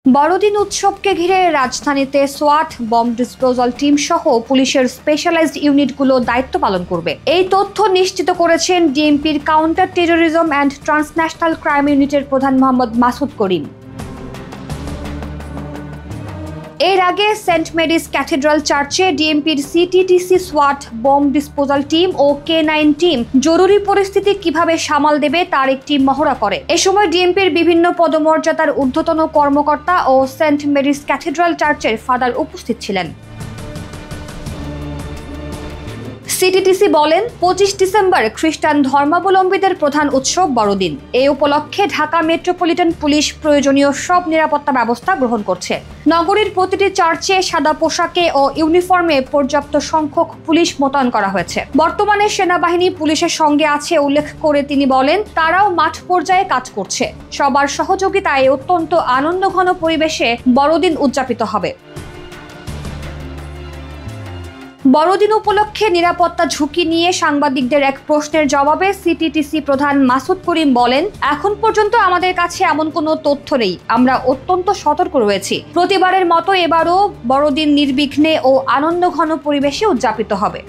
বড়দিন উৎসবকে ঘিরে রাজধানীতে সোয়াট বম ডিসপোজাল টিম সহ পুলিশের স্পেশালাইজড ইউনিটগুলো দায়িত্ব পালন করবে। এই তথ্য নিশ্চিত করেছেন ডিএমপির counter terrorism and transnational crime ইউনিটের প্রধান মোহাম্মদ মাসুদ করিম। এর আগে সেন্ট মেরিস ক্যাথেড্রাল চার্চে ডিএমপির সিটিটিসি সোয়াট বম ডিসপোজাল টিম ও K9 টিম জরুরি পরিস্থিতি কিভাবে সামাল দেবে তার একটি মহড়া করে। এ সময় ডিএমপির বিভিন্ন পদমর্যাদার ঊর্ধ্বতন কর্মকর্তা ও সেন্ট মেরিস ক্যাথেড্রাল চার্চের ফাদার উপস্থিত ছিলেন। সিটিটিসি বলেন, 25 ডিসেম্বর খ্রিস্টান ধর্মাবলম্বীদের প্রধান উৎসব বড়দিন। এই উপলক্ষে ঢাকা মেট্রোপলিটন পুলিশ প্রয়োজনীয় সব নিরাপত্তা ব্যবস্থা গ্রহণ করছে। নগরীর প্রতিটি চার্চে সাদা পোশাকে ও ইউনিফর্মে পর্যাপ্ত সংখ্যক পুলিশ মোতায়েন করা হয়েছে। বর্তমানে সেনাবাহিনী পুলিশের সঙ্গে আছে উল্লেখ করে তিনি বলেন, তারাও মাঠ পর্যায়ে কাজ করছে। সবার সহযোগিতায় অত্যন্ত আনন্দঘন পরিবেশে বড়দিন উদযাপিত হবে। বড়দিন উপলক্ষে নিরাপত্তা ঝুঁকি নিয়ে সাংবাদিকদের এক প্রশ্নের জবাবে সিটিটিসি প্রধান মাসুদ করিম বলেন, এখন পর্যন্ত আমাদের কাছে এমন কোনো তথ্য নেই। আমরা অত্যন্ত সতর্ক রয়েছি। প্রতিবারের মতো এবারও বড়দিন নির্বিঘ্নে ও আনন্দঘন পরিবেশে উদযাপিত হবে।